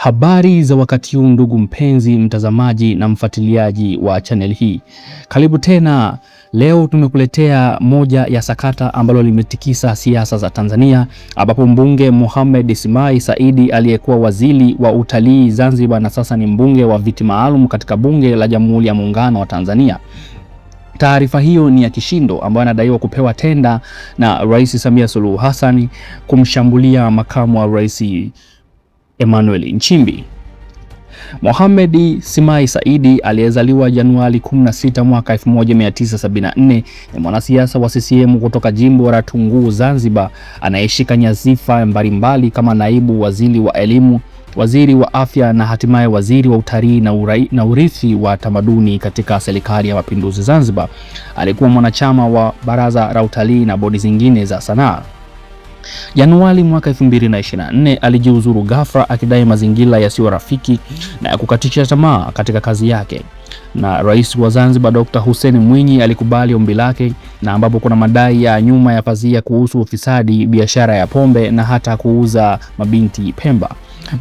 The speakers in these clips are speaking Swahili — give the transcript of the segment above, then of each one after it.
Habari za wakati huu ndugu mpenzi mtazamaji na mfuatiliaji wa channel hii. Karibu tena. Leo tumekuletea moja ya sakata ambalo limetikisa siasa za Tanzania, ambapo mbunge Mohamed Simai Saidi aliyekuwa waziri wa utalii Zanzibar na sasa ni mbunge wa viti maalum katika bunge la Jamhuri ya Muungano wa Tanzania. Taarifa hiyo ni ya kishindo ambayo anadaiwa kupewa tenda na Rais Samia Suluhu Hassan kumshambulia makamu wa rais Emmanuel Nchimbi. Mohamed Simai Saidi aliyezaliwa Januari 16 mwaka 1974 ni mwanasiasa wa CCM kutoka jimbo la Tunguu Zanzibar, anayeshika nyadhifa mbalimbali kama naibu waziri wa elimu, waziri wa afya na hatimaye waziri wa utalii na urithi wa tamaduni katika serikali ya mapinduzi Zanzibar. Alikuwa mwanachama wa baraza la utalii na bodi zingine za sanaa. Januari mwaka 2024 alijiuzuru ghafla akidai mazingira yasiyo rafiki na ya kukatisha tamaa katika kazi yake, na Rais wa Zanzibar Dr. Hussein Mwinyi alikubali ombi lake, na ambapo kuna madai ya nyuma ya pazia kuhusu ufisadi, biashara ya pombe na hata kuuza mabinti Pemba.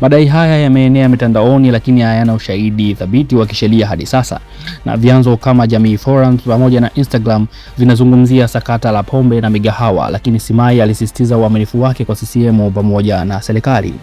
Madai haya yameenea mitandaoni lakini hayana ushahidi thabiti wa kisheria hadi sasa, na vyanzo kama Jamii Forums pamoja na Instagram vinazungumzia sakata la pombe na migahawa, lakini Simai alisisitiza uaminifu wake kwa CCM pamoja na serikali.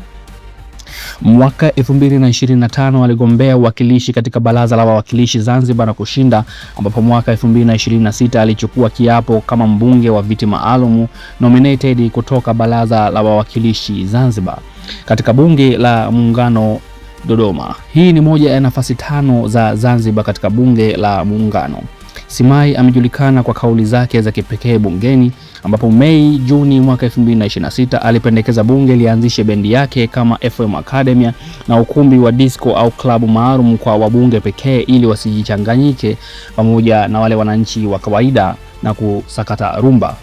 Mwaka 2025 aligombea uwakilishi katika baraza la wawakilishi Zanzibar na kushinda, ambapo mwaka 2026 alichukua kiapo kama mbunge wa viti maalum nominated kutoka baraza la wawakilishi Zanzibar katika bunge la Muungano Dodoma. Hii ni moja ya nafasi 5 za Zanzibar katika bunge la Muungano. Simai amejulikana kwa kauli zake za kipekee bungeni, ambapo Mei Juni mwaka 2026 alipendekeza bunge lianzishe bendi yake kama FM Academy na ukumbi wa disco au klabu maalum kwa wabunge pekee ili wasijichanganyike pamoja na wale wananchi wa kawaida na kusakata rumba.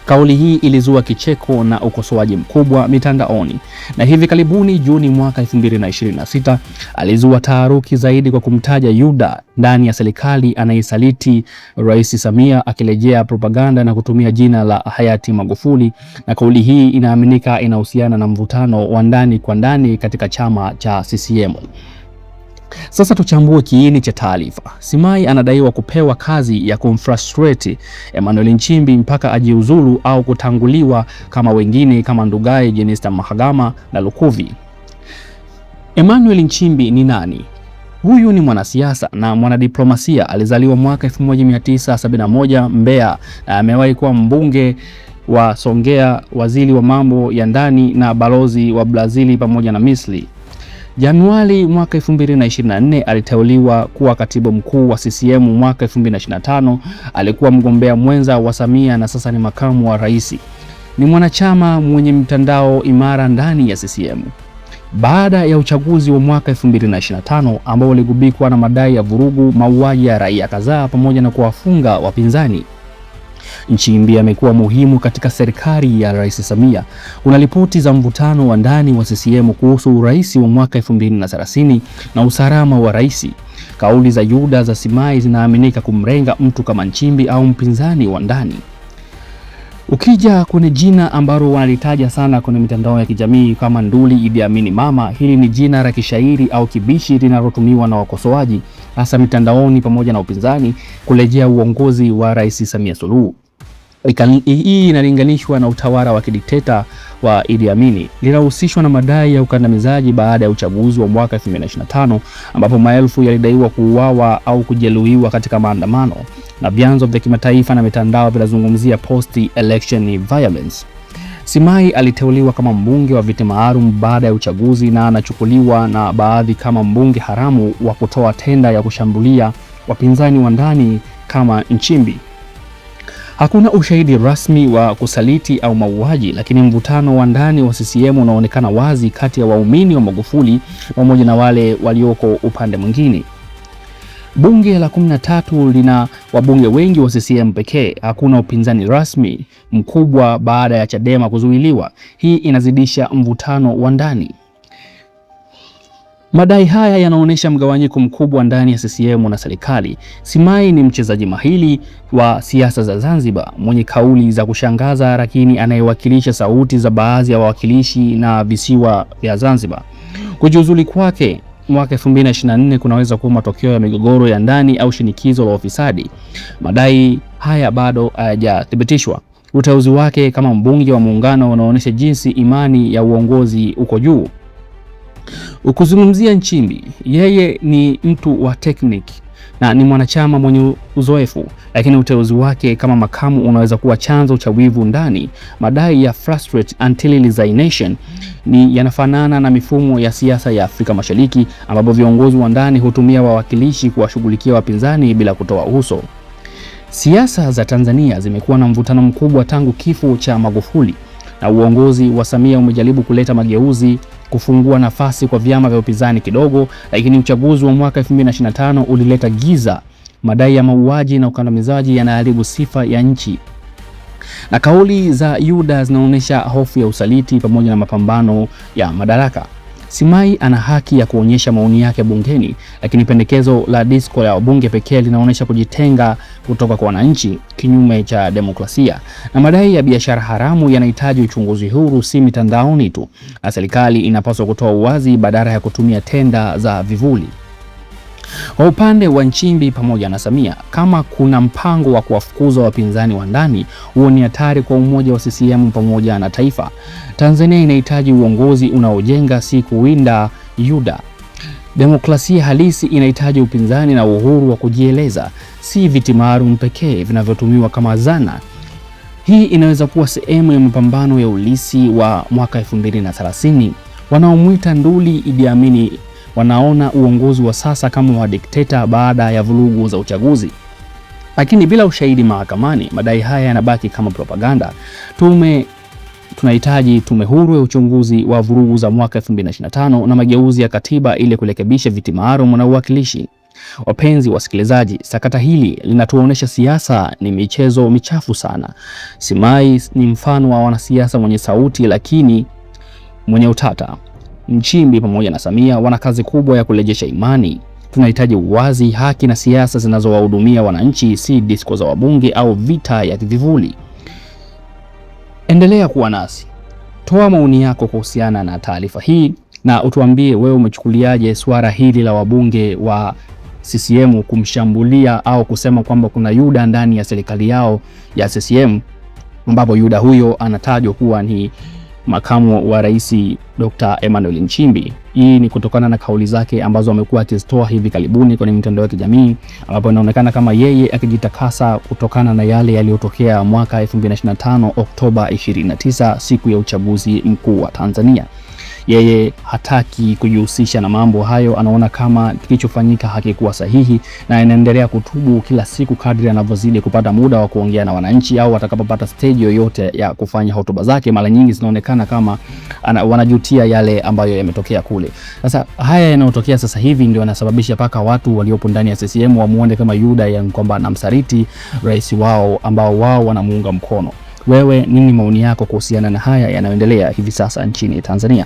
Kauli hii ilizua kicheko na ukosoaji mkubwa mitandaoni, na hivi karibuni Juni mwaka 2026 alizua taharuki zaidi kwa kumtaja Yuda ndani ya serikali anayesaliti Rais Samia, akirejea propaganda na kutumia jina la hayati Magufuli, na kauli hii inaaminika inahusiana na mvutano wa ndani kwa ndani katika chama cha CCM. Sasa tuchambue kiini cha taarifa. Simai anadaiwa kupewa kazi ya kumfrustrate Emmanuel Nchimbi mpaka ajiuzulu au kutanguliwa kama wengine kama Ndugai, Jenista Mahagama na Lukuvi. Emmanuel Nchimbi ni nani? Huyu ni mwanasiasa na mwanadiplomasia. Alizaliwa mwaka 1971 Mbeya na amewahi kuwa mbunge wa Songea, waziri wa mambo ya ndani na balozi wa Brazili pamoja na Misri. Januari mwaka 2024 aliteuliwa kuwa katibu mkuu wa CCM. Mwaka 2025 alikuwa mgombea mwenza wa Samia na sasa ni makamu wa rais. Ni mwanachama mwenye mtandao imara ndani ya CCM. Baada ya uchaguzi wa mwaka 2025 ambao uligubikwa na madai ya vurugu, mauaji ya raia kadhaa pamoja na kuwafunga wapinzani, Nchimbi amekuwa muhimu katika serikali ya Rais Samia. Kuna ripoti za mvutano wa ndani wa CCM kuhusu urais wa mwaka 2030 na usalama wa rais. Kauli za Yuda za Simai zinaaminika kumrenga mtu kama Nchimbi au mpinzani wa ndani. Ukija kwenye jina ambalo wanalitaja sana kwenye mitandao ya kijamii kama Nduli Idi Amin Mama, hili ni jina la kishairi au kibishi linalotumiwa na wakosoaji hasa mitandaoni pamoja na upinzani kurejea uongozi wa Rais Samia Suluhu. Hii inalinganishwa na utawala wa kidikteta wa Idi Amin. Linahusishwa na madai ya ukandamizaji baada ya uchaguzi wa mwaka 2025 ambapo maelfu yalidaiwa kuuawa au kujeruhiwa katika maandamano, na vyanzo vya kimataifa na mitandao vinazungumzia post-election violence. Simai aliteuliwa kama mbunge wa viti maalum baada ya uchaguzi na anachukuliwa na baadhi kama mbunge haramu wa kutoa tenda ya kushambulia wapinzani wa ndani kama Nchimbi. Hakuna ushahidi rasmi wa kusaliti au mauaji, lakini mvutano wa ndani wa CCM unaonekana wazi kati ya waumini wa Magufuli pamoja na wale walioko upande mwingine. Bunge la 13 lina wabunge wengi wa CCM pekee. Hakuna upinzani rasmi mkubwa baada ya Chadema kuzuiliwa. Hii inazidisha mvutano wa ndani. Madai haya yanaonyesha mgawanyiko mkubwa ndani ya CCM na serikali. Simai ni mchezaji mahiri wa siasa za Zanzibar, mwenye kauli za kushangaza, lakini anayewakilisha sauti za baadhi ya wawakilishi na visiwa vya Zanzibar. Kujiuzulu kwake mwaka 2024 kunaweza kuwa matokeo ya migogoro ya ndani au shinikizo la ufisadi. Madai haya bado hayajathibitishwa. Uteuzi wake kama mbunge wa Muungano unaonyesha jinsi imani ya uongozi uko juu. Ukizungumzia Nchimbi, yeye ni mtu wa tekniki na ni mwanachama mwenye uzoefu, lakini uteuzi wake kama makamu unaweza kuwa chanzo cha wivu ndani. Madai ya frustrate until resignation ni yanafanana na mifumo ya siasa ya Afrika Mashariki, ambapo viongozi wa ndani hutumia wawakilishi kuwashughulikia wapinzani bila kutoa uso. Siasa za Tanzania zimekuwa na mvutano mkubwa tangu kifo cha Magufuli, na uongozi wa Samia umejaribu kuleta mageuzi, kufungua nafasi kwa vyama vya upinzani kidogo, lakini uchaguzi wa mwaka 2025 ulileta giza. Madai ya mauaji na ukandamizaji yanaharibu sifa ya nchi, na kauli za Yuda zinaonyesha hofu ya usaliti pamoja na mapambano ya madaraka. Simai ana haki ya kuonyesha maoni yake bungeni, lakini pendekezo la disko ya wabunge pekee linaonyesha kujitenga kutoka kwa wananchi, kinyume cha demokrasia. Na madai ya biashara haramu yanahitaji uchunguzi huru, si mitandaoni tu, na serikali inapaswa kutoa uwazi badala ya kutumia tenda za vivuli. Kwa upande wa Nchimbi pamoja na Samia, kama kuna mpango wa kuwafukuza wapinzani wa ndani, huo ni hatari kwa umoja wa CCM pamoja na taifa. Tanzania inahitaji uongozi unaojenga, si kuwinda Yuda. Demokrasia halisi inahitaji upinzani na uhuru wa kujieleza, si viti maalum pekee vinavyotumiwa kama zana. Hii inaweza kuwa sehemu ya mapambano ya ulisi wa mwaka 2030. Wanaomwita nduli Idi Amin wanaona uongozi wa sasa kama wa dikteta baada ya vurugu za uchaguzi. Lakini bila ushahidi mahakamani, madai haya yanabaki kama propaganda. Tunahitaji tume huru ya uchunguzi wa vurugu za mwaka 2025 na mageuzi ya katiba ili kurekebisha viti maalum na uwakilishi. Wapenzi wasikilizaji, sakata hili linatuonyesha siasa ni michezo michafu sana. Simai ni mfano wa wanasiasa mwenye sauti lakini mwenye utata. Nchimbi pamoja na Samia wana kazi kubwa ya kurejesha imani. Tunahitaji uwazi, haki na siasa zinazowahudumia wananchi, si disko za wabunge au vita ya vivuli. Endelea kuwa nasi. Toa maoni yako kuhusiana na taarifa hii na utuambie wewe umechukuliaje swala hili la wabunge wa CCM kumshambulia au kusema kwamba kuna Yuda ndani ya serikali yao ya CCM, ambapo Yuda huyo anatajwa kuwa ni makamu wa rais Dr. Emmanuel Nchimbi. Hii ni kutokana na kauli zake ambazo amekuwa akizitoa hivi karibuni kwenye mitandao ya kijamii, ambapo inaonekana kama yeye akijitakasa kutokana na yale yaliyotokea mwaka 2025 Oktoba 29, siku ya uchaguzi mkuu wa Tanzania. Yeye hataki kujihusisha na mambo hayo, anaona kama kilichofanyika hakikuwa sahihi, na anaendelea kutubu kila siku kadri anavyozidi kupata muda wa kuongea na wananchi au atakapopata stage yoyote ya kufanya hotuba zake. Mara nyingi zinaonekana kama wanajutia yale ambayo yametokea kule. Sasa haya yanayotokea sasa hivi ndio yanasababisha paka watu waliopo ndani ya CCM wamuone kama Yuda, ya kwamba anamsaliti rais wao ambao wao wanamuunga mkono. Wewe nini maoni yako kuhusiana na haya yanayoendelea hivi sasa nchini Tanzania?